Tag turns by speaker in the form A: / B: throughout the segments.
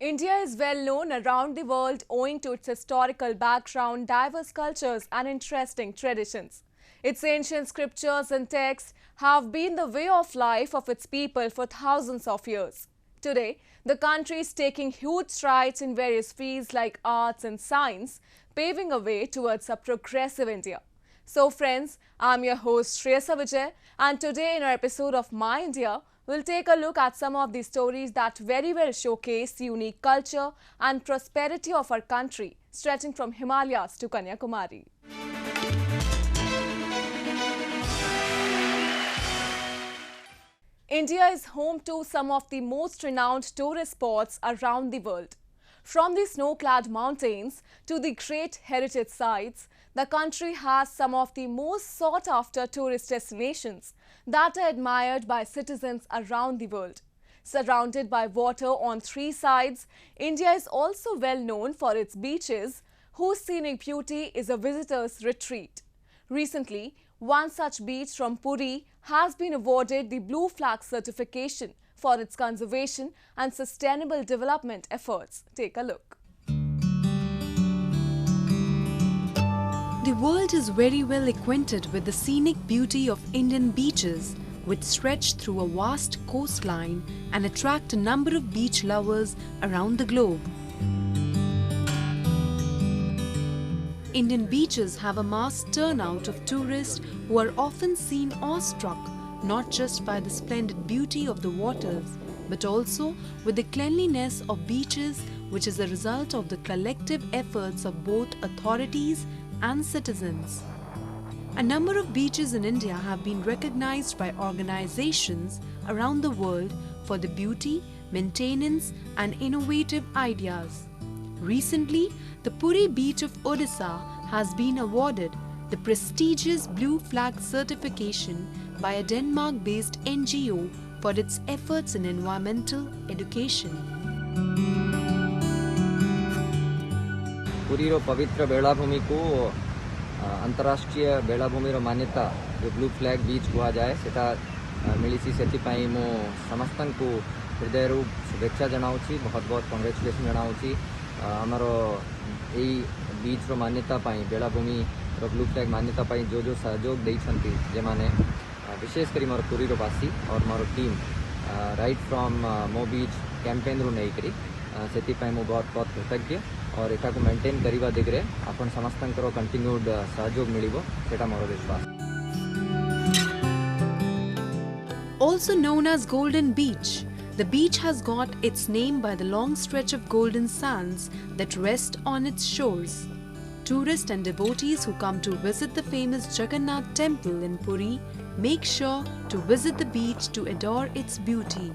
A: India is well known around the world owing to its historical background, diverse cultures and interesting traditions. Its ancient scriptures and texts have been the way of life of its people for thousands of years. Today, the country is taking huge strides in various fields like arts and science, paving a way towards a progressive India. So friends, I'm your host Shreyasa Vijay, and today in our episode of My India, we'll take a look at some of the stories that very well showcase the unique culture and prosperity of our country, stretching from Himalayas to Kanyakumari. India is home to some of the most renowned tourist spots around the world. From the snow-clad mountains to the great heritage sites, the country has some of the most sought-after tourist destinations that are admired by citizens around the world. Surrounded by water on three sides, India is also well known for its beaches, whose scenic beauty is a visitor's retreat. Recently, one such beach from Puri has been awarded the Blue Flag certification for its conservation and sustainable development efforts. Take a look.
B: The world is very well acquainted with the scenic beauty of Indian beaches, which stretch through a vast coastline and attract a number of beach lovers around the globe. Indian beaches have a mass turnout of tourists who are often seen awestruck not just by the splendid beauty of the waters, but also with the cleanliness of beaches, which is a result of the collective efforts of both authorities and citizens. A number of beaches in India have been recognized by organizations around the world for the beauty, maintenance and innovative ideas. Recently, the Puri beach of Odisha has been awarded the prestigious Blue Flag certification by a Denmark-based NGO for its efforts in environmental education.
C: Puri रो पवित्र बेलाभूमि को अंतरराष्ट्रीय बेलाभूमि रो मान्यता जो blue flag beach कुआ जाए सेटा मिलिसी सेति पई मो समस्तन को हृदय रू शुभेच्छा जनाउची बहुत बहुत कांग्रेचुलेशन जनाउची हमरो एई बीच रो मान्यता पई बेलाभूमि रो ब्लू फ्लैग मान्यता पई जो सहयोग दैछंती जे माने विशेष करी मोर पुरी रो वासी और मोर टीम राइट फ्रॉम मो बीच कैंपेन रू नै करी सेति पई मो बहुत बहुत कृतज्ञ और एटा को मेंटेन करिबा दिगरे आपण समस्तंकर कंटिन्यूड सहयोग मिलिबो सेटा मोर विश्वास.
B: Also known as Golden Beach, the beach has got its name by the long stretch of golden sands that rest on its shores. Tourists and devotees who come to visit the famous Jagannath temple in Puri make sure to visit the beach to adore its beauty.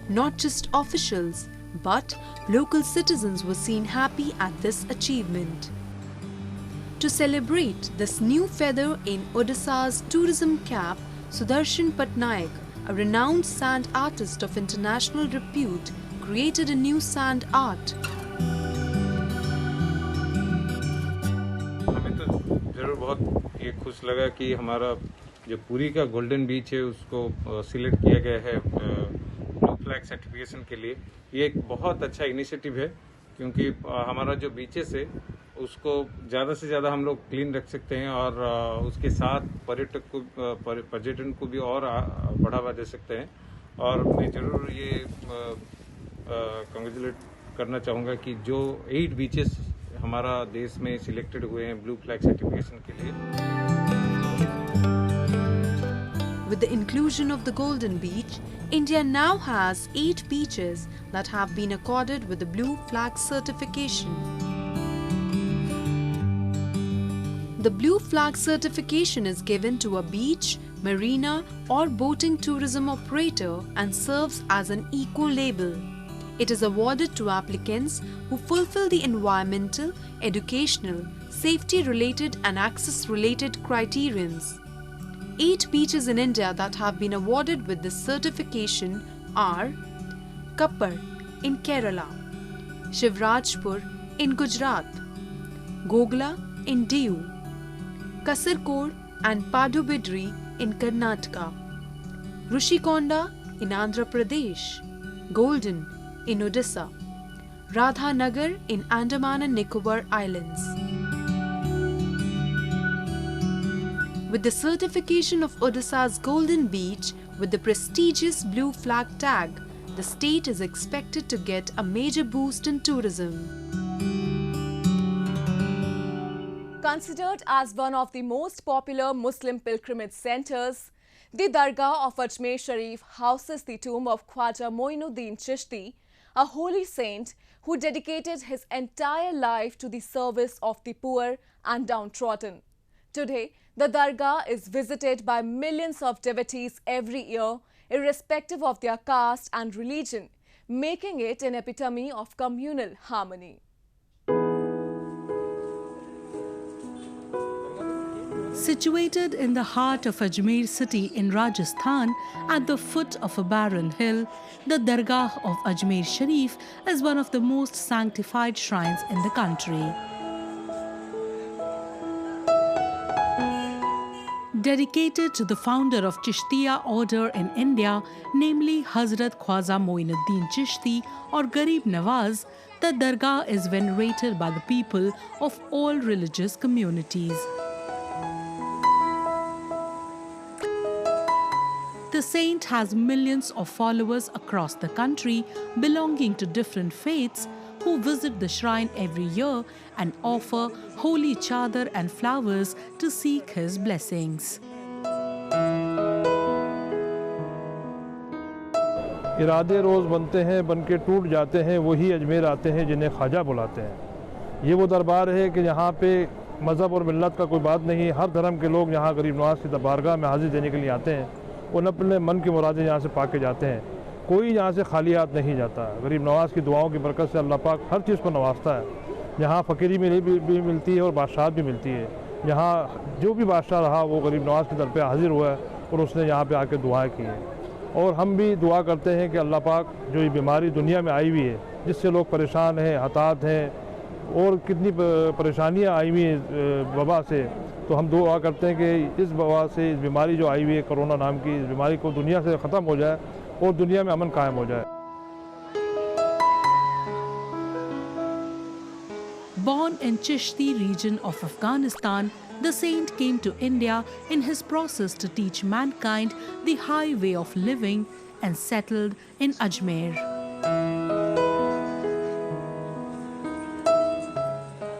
B: Not just officials, but local citizens were seen happy at this achievement. To celebrate this new feather in Odisha's tourism cap, Sudarshan Patnaik, a renowned sand artist of international repute, created a new sand art.
D: हमें तो ज़रूर बहुत ये खुश लगा कि हमारा जो पुरी का गोल्डन बीच है उसको सिलेक्ट किया गया है ब्लू फ्लैग सर्टिफिकेशन के लिए. ये एक बहुत अच्छा इनिशिएटिव है क्योंकि हमारा जो बीचेस है उसको ज़्यादा से ज़्यादा हम लोग क्लीन रख सकते हैं और उसके साथ पर्यटन को भी और बढ़ावा दे सकते हैं. और मैं ज़रूर ये कंग्रेचुलेट करना चाहूँगा कि जो 8 बीचेस हमारा देश में सिलेक्टेड हुए हैं ब्लू फ्लैग सर्टिफिकेशन के लिए.
B: With the inclusion of the Golden Beach, India now has 8 beaches that have been accorded with the Blue Flag certification. The Blue Flag certification is given to a beach, marina or boating tourism operator and serves as an eco-label. It is awarded to applicants who fulfill the environmental, educational, safety-related and access-related criterions. 8 beaches in India that have been awarded with this certification are Kappar in Kerala, Shivrajpur in Gujarat, Gogla in Diu, Kasaragod and Padubidri in Karnataka, Rushikonda in Andhra Pradesh, Golden in Odisha, Radhanagar in Andaman and Nicobar Islands. With the certification of Odisha's Golden Beach with the prestigious blue flag tag, the state is expected to get a major boost in tourism.
A: Considered as one of the most popular Muslim pilgrimage centers, the Dargah of Ajmer Sharif houses the tomb of Khwaja Moinuddin Chishti, a holy saint who dedicated his entire life to the service of the poor and downtrodden. Today, the Dargah is visited by millions of devotees every year, irrespective of their caste and religion, making it an epitome of communal harmony.
E: Situated in the heart of Ajmer city in Rajasthan, at the foot of a barren hill, the Dargah of Ajmer Sharif is one of the most sanctified shrines in the country. Dedicated to the founder of Chishtiya order in India, namely Hazrat Khwaja Moinuddin Chishti or Garib Nawaz, the Dargah is venerated by the people of all religious communities. The saint has millions of followers across the country belonging to different faiths who visit the shrine every year and offer holy chadar and flowers to seek his blessings.
F: इरादे रोज़ बनते हैं, बन के टूट जाते हैं, वही अजमेर आते हैं जिन्हें ख्वाजा बुलाते हैं। ये वो दरबार है कि यहाँ पे मज़हब और मिल्लत का कोई बात नहीं, हर धर्म के लोग यहाँ गरीब नवाज की दरबारगाह में हाजिर देने के लिए आते हैं और अपने मन की मुरादें यहाँ से पा के जाते हैं। कोई यहाँ से खाली हाथ नहीं जाता। गरीब नवाज की दुआओं की बरकत से अल्लाह पाक हर चीज़ को नवाजता है। यहाँ फ़कीरी में भी मिलती है और बादशाहत भी मिलती है। यहाँ जो भी बादशाह रहा वो गरीब नवाज के दर पे हाजिर हुआ है और उसने यहाँ पे आके दुआएं की हैं। और हम भी दुआ करते हैं कि अल्लाह पाक जो ये बीमारी दुनिया में आई हुई है, जिससे लोग परेशान हैं, हताहत हैं और कितनी परेशानियाँ आई हुई हैं वबा से, तो हम दुआ करते हैं कि इस वबा से, इस बीमारी जो आई हुई है कोरोना नाम की, इस बीमारी को दुनिया से ख़त्म हो जाए और दुनिया में अमन कायम हो जाए।
E: Born in Chishti region of Afghanistan, the saint came to India in his process to teach mankind the high way of living and settled in Ajmer.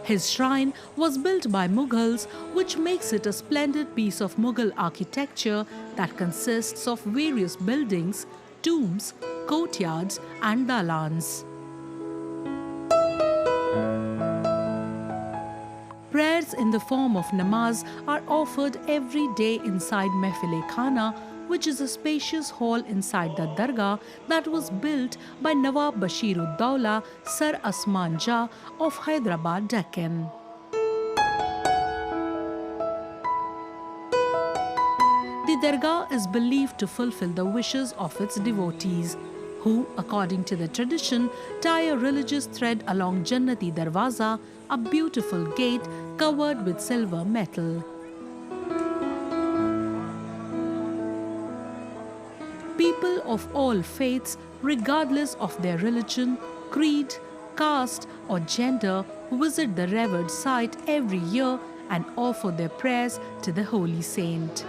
E: His shrine was built by Mughals, which makes it a splendid piece of Mughal architecture that consists of various buildings, tombs, courtyards and dalans. Prayers in the form of namaz are offered every day inside Mehfil-e-Khana, which is a spacious hall inside the Dargah that was built by Nawab Bashir-ud-Dawla Sar Asman Jah of Hyderabad, Deccan. The Dargah is believed to fulfill the wishes of its devotees, who, according to the tradition, tie a religious thread along Jannati Darwaza, a beautiful gate covered with silver metal. People of all faiths, regardless of their religion, creed, caste or gender, visit the revered site every year and offer their prayers to the holy saint.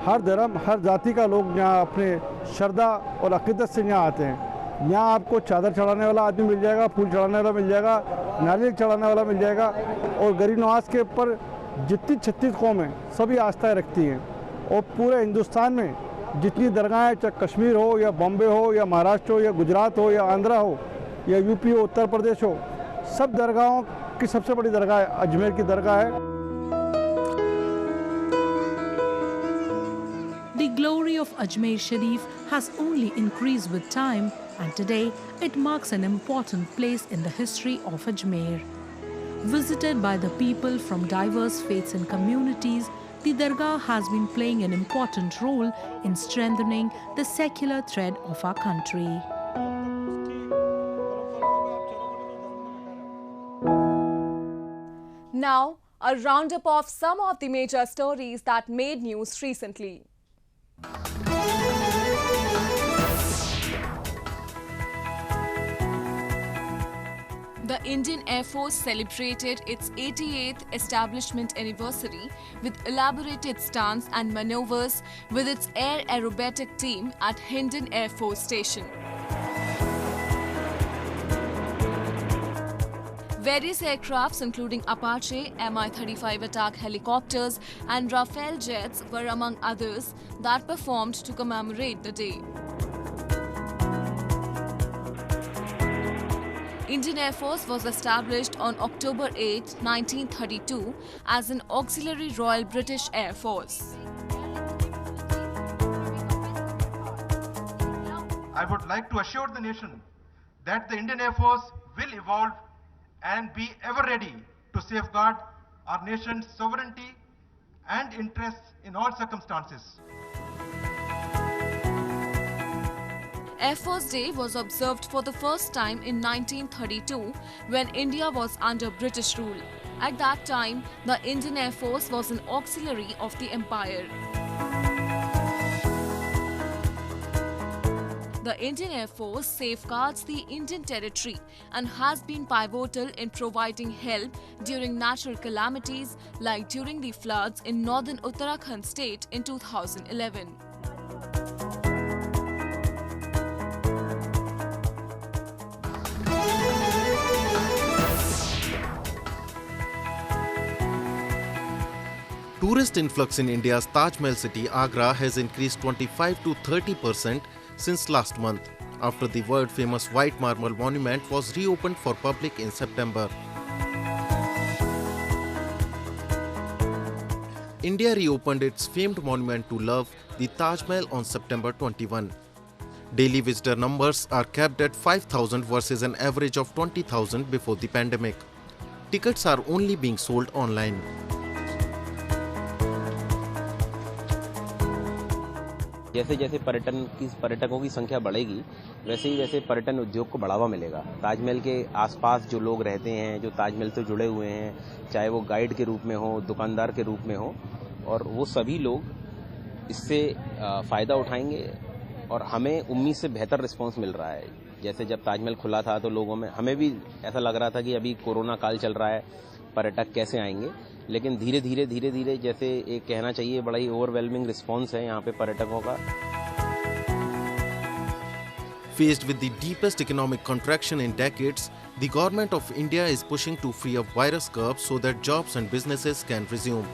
G: हर धर्म, हर जाति का लोग यहाँ अपने श्रद्धा और अक़ीदत से यहाँ आते हैं। यहाँ आपको चादर चढ़ाने वाला आदमी मिल जाएगा, फूल चढ़ाने वाला मिल जाएगा, नारियल चढ़ाने वाला मिल जाएगा और गरीब नवाज के ऊपर जितनी 36 कौम हैं सभी आस्थाएँ रखती हैं। और पूरे हिंदुस्तान में जितनी दरगाहें, चाहे कश्मीर हो या बॉम्बे हो या महाराष्ट्र हो या गुजरात हो या आंध्रा हो या यूपी हो, उत्तर प्रदेश हो, सब दरगाहों की सबसे बड़ी दरगाह अजमेर की दरगाह है।
E: The glory of Ajmer Sharif has only increased with time, and today it marks an important place in the history of Ajmer. Visited by the people from diverse faiths and communities, the Dargah has been playing an important role in strengthening the secular thread of our country.
A: Now, a roundup of some of the major stories that made news recently. The Indian Air Force celebrated its 88th establishment anniversary with elaborated stunts and maneuvers with its air aerobatic team at Hindon Air Force Station. Various aircrafts including Apache, Mi-35 attack helicopters and Rafale jets were among others that performed to commemorate the day. Indian Air Force was established on October 8, 1932 as an auxiliary Royal British Air Force.
H: I would like to assure the nation that the Indian Air Force will evolve and be ever ready to safeguard our nation's sovereignty and interests in all circumstances.
A: Air Force Day was observed for the first time in 1932 when India was under British rule. At that time, the Indian Air Force was an auxiliary of the empire. The Indian Air Force safeguards the Indian territory and has been pivotal in providing help during natural calamities like during the floods in northern Uttarakhand state in 2011.
I: Tourist influx in India's Taj Mahal city, Agra, has increased 25 to 30% since last month, after the world-famous white marble monument was reopened for public in September. India reopened its famed monument to love, the Taj Mahal, on September 21. Daily visitor numbers are capped at 5,000 versus an average of 20,000 before the pandemic. Tickets are only being sold online.
J: जैसे जैसे पर्यटकों की संख्या बढ़ेगी वैसे ही वैसे पर्यटन उद्योग को बढ़ावा मिलेगा। ताजमहल के आसपास जो लोग रहते हैं, जो ताजमहल से जुड़े हुए हैं, चाहे वो गाइड के रूप में हो, दुकानदार के रूप में हो, और वो सभी लोग इससे फ़ायदा उठाएंगे और हमें उम्मीद से बेहतर रिस्पांस मिल रहा है। जैसे जब ताजमहल खुला था तो लोगों में, हमें भी ऐसा लग रहा था कि अभी कोरोना काल चल रहा है, पर्यटक कैसे आएंगे, लेकिन धीरे धीरे जैसे एक कहना चाहिए बड़ा ही ओवरवेलमिंग रिस्पांस है यहाँ पे पर्यटकों का।
I: Faced with the deepest economic contraction in decades, the government of India is pushing to free up virus curves so that jobs and businesses can resume.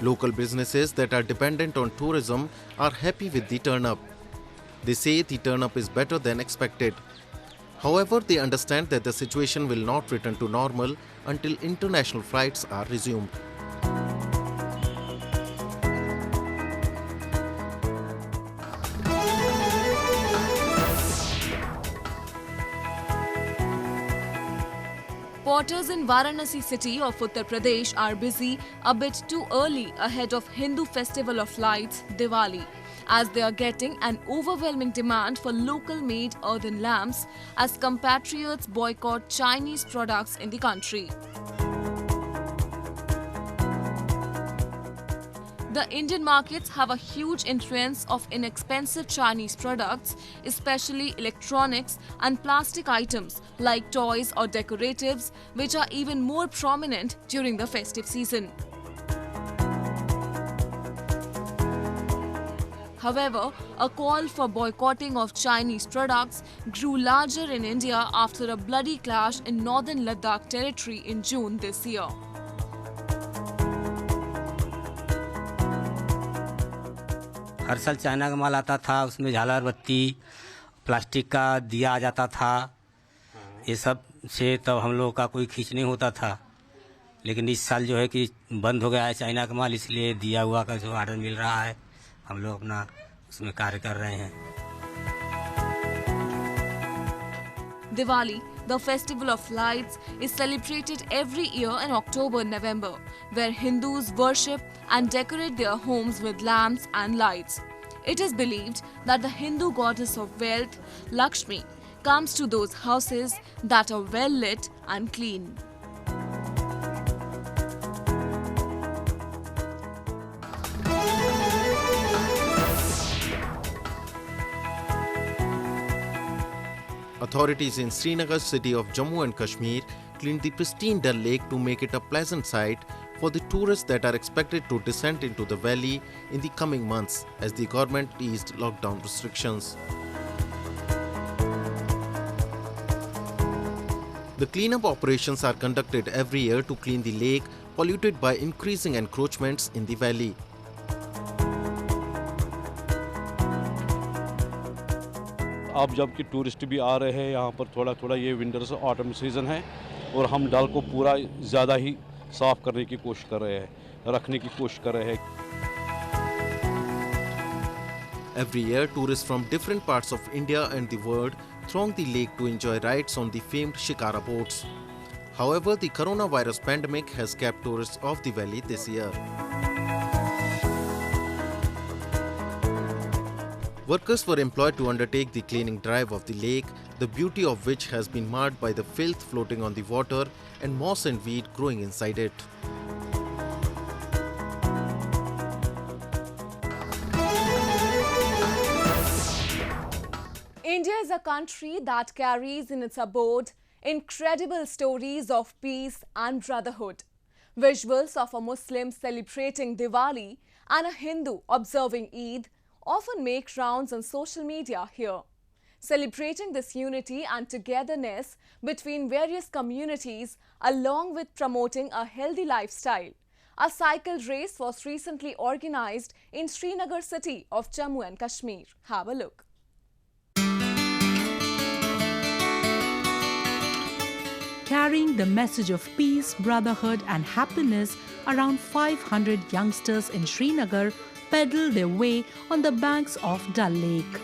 I: Local businesses that are dependent on tourism are happy with the turn-up. They say the turn-up is better than expected. However, they understand that the situation will not return to normal until international flights are resumed.
A: Porters in Varanasi city of Uttar Pradesh are busy a bit too early ahead of Hindu festival of lights, Diwali, as they are getting an overwhelming demand for local-made earthen lamps as compatriots boycott Chinese products in the country. The Indian markets have a huge influence of inexpensive Chinese products, especially electronics and plastic items like toys or decoratives, which are even more prominent during the festive season. However, a call for boycotting of Chinese products grew larger in India after a bloody clash in northern Ladakh territory in June this year.
K: हर साल China का माल आता था, उसमें झालर बत्ती plastic का दिया आ जाता था, ये सब से तब हम लोग का कोई खींच नहीं होता था। लेकिन इस साल जो है कि बंद हो गया है चाइना का माल, इसलिए दिया हुआ का जो ऑर्डर मिल रहा है हम लोग अपना उसमें कार्य कर रहे हैं।
A: Diwali, the festival of lights, is celebrated every year in October-November, where Hindus worship and decorate their homes with lamps and lights. It is believed that the Hindu goddess of wealth, Lakshmi, comes to those houses that are well lit and clean.
I: Authorities in Srinagar city of Jammu and Kashmir cleaned the pristine Dal Lake to make it a pleasant sight for the tourists that are expected to descend into the valley in the coming months as the government eased lockdown restrictions. The cleanup operations are conducted every year to clean the lake polluted by increasing encroachments in the valley.
L: अब जबकि tourist भी आ रहे हैं यहाँ पर थोड़ा ये winter से ऑटम सीज़न है और हम डल को पूरा ज़्यादा ही साफ़ करने की कोशिश कर रहे हैं, रखने की कोशिश कर रहे हैं.
I: Every year, tourists from different parts of India and the world throng the lake to enjoy rides on the famed Shikara boats. However, the coronavirus pandemic has kept tourists off the valley this year. Workers were employed to undertake the cleaning drive of the lake, the beauty of which has been marred by the filth floating on the water and moss and weed growing inside it.
A: India is a country that carries in its abode incredible stories of peace and brotherhood. Visuals of a Muslim celebrating Diwali and a Hindu observing Eid often make rounds on social media here, celebrating this unity and togetherness between various communities along with promoting a healthy lifestyle. A cycle race was recently organized in Srinagar city of Jammu and Kashmir. Have a look.
E: Carrying the message of peace, brotherhood and happiness, around 500 youngsters in Srinagar pedal their way on the banks of Dal Lake.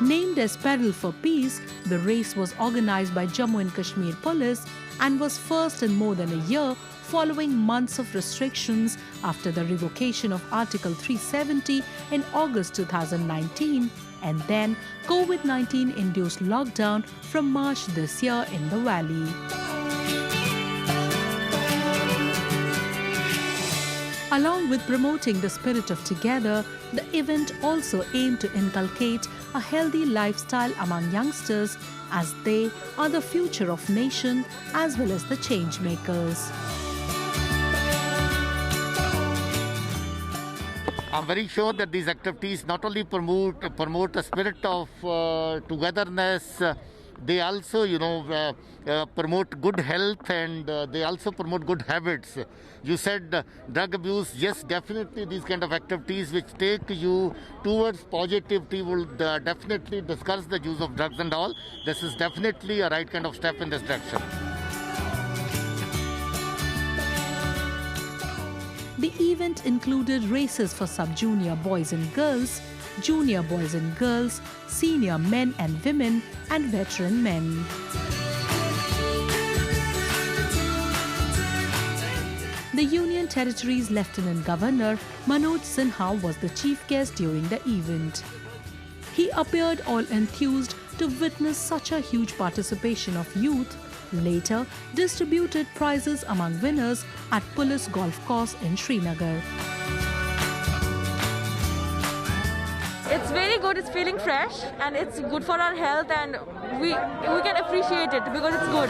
E: Named as Pedal for Peace, the race was organized by Jammu and Kashmir Police and was first in more than a year following months of restrictions after the revocation of Article 370 in August 2019 and then COVID-19 induced lockdown from March this year in the valley. Along with promoting the spirit of together, the event also aimed to inculcate a healthy lifestyle among youngsters as they are the future of nation as well as the change makers.
M: I'm very sure that these activities not only promote a spirit of togetherness, they also, promote good health and they also promote good habits. You said drug abuse. Yes, definitely these kind of activities which take you towards positivity will definitely discourage the use of drugs and all. This is definitely a right kind of step in this direction.
E: The event included races for sub-junior boys and girls, junior boys and girls, senior men and women, and veteran men. The Union Territory's Lieutenant Governor Manoj Sinha was the chief guest during the event. He appeared all enthused to witness such a huge participation of youth, later distributed prizes among winners at Police Golf Course in Srinagar.
N: It's very good, it's feeling fresh and it's good for our health and we can appreciate it because it's good.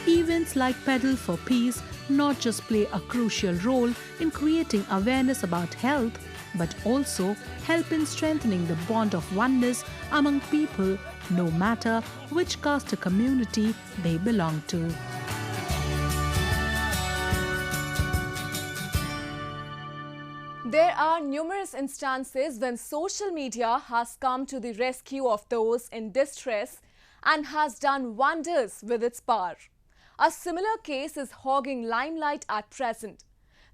E: Events like Pedal for Peace not just play a crucial role in creating awareness about health, but also help in strengthening the bond of oneness among people, no matter which caste or community they belong to.
A: There are numerous instances when social media has come to the rescue of those in distress and has done wonders with its power. A similar case is hogging limelight at present.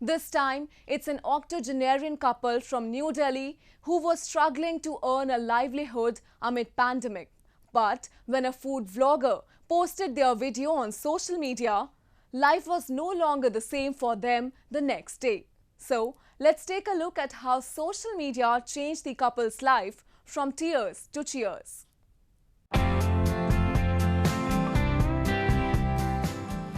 A: This time, it's an octogenarian couple from New Delhi who was struggling to earn a livelihood amid pandemic. But when a food vlogger posted their video on social media, life was no longer the same for them the next day. So, let's take a look at how social media changed the couple's life from tears to cheers.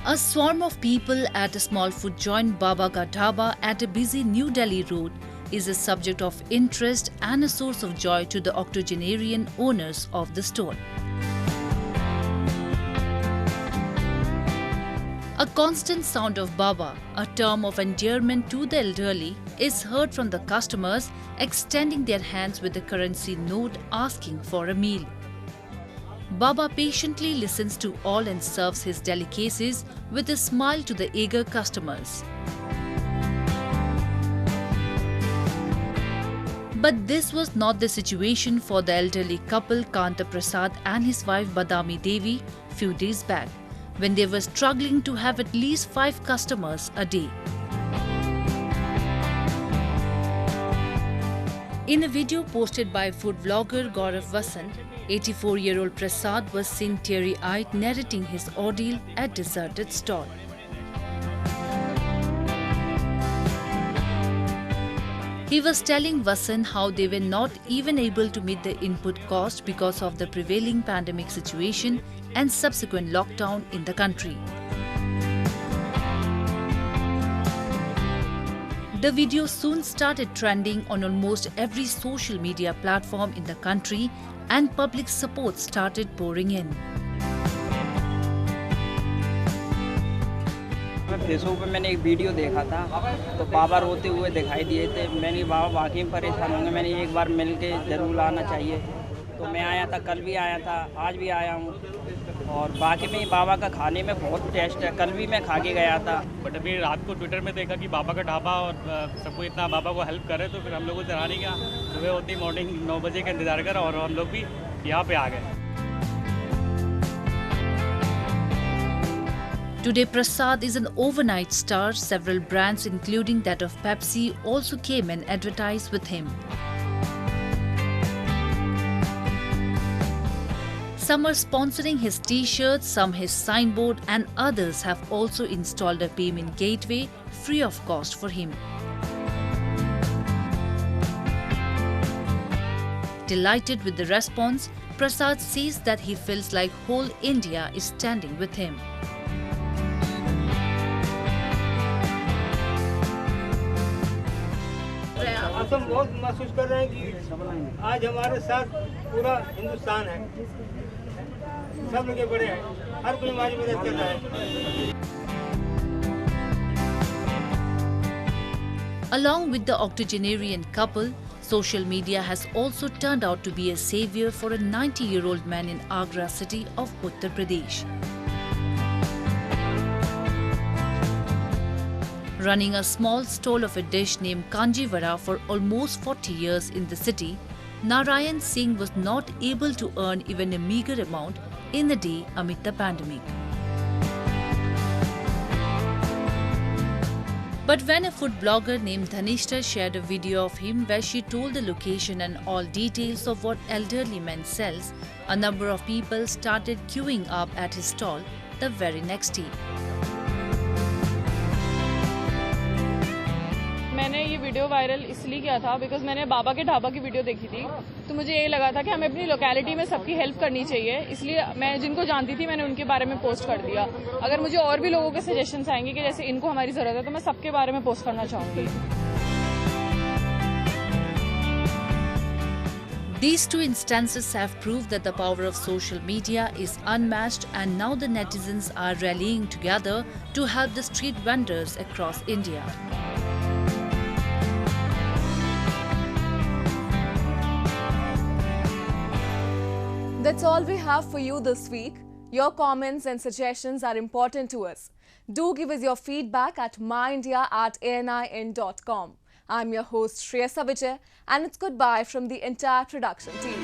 O: A swarm of people at a small food joint Baba Ka Dhaba at a busy New Delhi road is a subject of interest and a source of joy to the octogenarian owners of the stall. A constant sound of Baba, a term of endearment to the elderly, is heard from the customers extending their hands with a currency note asking for a meal. Baba patiently listens to all and serves his delicacies with a smile to the eager customers. But this was not the situation for the elderly couple Kanta Prasad and his wife Badami Devi few days back, when they were struggling to have at least 5 customers a day. In a video posted by food vlogger Gaurav Vasant, 84-year-old Prasad was seen teary-eyed narrating his ordeal at deserted stall. He was telling Vasant how they were not even able to meet the input cost because of the prevailing pandemic situation and subsequent lockdown in the country. The video soon started trending on almost every social media platform in the country and public support started pouring in.
P: Facebook पे मैंने एक video देखा था तो बाबा रोते हुए दिखाई दिए थे। मैंने बाबा वाकई परेशान होंगे, मैंने एक बार मिल के ज़रूर आना चाहिए। तो मैं आया था, कल भी आया था, आज भी आया हूँ और बाकी में बाबा का खाने में बहुत टेस्ट है। कल भी मैं खा के गया था।
Q: बट अभी रात को ट्विटर में देखा कि बाबा का ढाबा और सबको इतना बाबा को हेल्प करे तो फिर हम लोगों से रहा नहीं गया। सुबह होती मॉर्निंग 9 बजे का इंतज़ार करा और हम लोग भी यहाँ पे आ गए।
O: Today, Prasad is an overnight star. Several brands, including that of Pepsi, also came and advertised with him. Some are sponsoring his t-shirts, some his signboard, and others have also installed a payment gateway free of cost for him. Delighted with the response, Prasad says that he feels like whole India is standing with him.
R: हम बहुत महसूस कर रहे हैं कि आज हमारे साथ पूरा हिंदुस्तान है, सब लोग बड़े हैं, हर कोई हमारी मदद कर रहा है।
O: Along with the octogenarian couple, social media has also turned out to be a savior for a 90-year-old man in Agra city of Uttar Pradesh. Running a small stall of a dish named Kanji Vada for almost 40 years in the city, Narayan Singh was not able to earn even a meager amount in a day amid the pandemic. But when a food blogger named Dhanishta shared a video of him where she told the location and all details of what elderly man sells, a number of people started queuing up at his stall the very next day.
S: मैंने ये video viral इसलिए किया था because मैंने बाबा के ढाबा की video देखी थी, तो मुझे ये लगा था कि हमें अपनी लोकेलिटी में सबकी हेल्प करनी चाहिए, इसलिए मैं जिनको जानती थी मैंने उनके बारे में पोस्ट कर दिया। अगर मुझे और भी लोगों के सजेशंस आएंगे कि जैसे इनको हमारी ज़रूरत है तो मैं सबके बारे में पोस्ट करना चाहूँगी।
O: These two instances have proved that the power of social media is unmatched, and now the netizens are rallying together to help the street vendors across India.
A: That's all we have for you this week. Your comments and suggestions are important to us. Do give us your feedback at myindia@anin.com. I'm your host Shreya Savijay, and it's goodbye from the entire production team.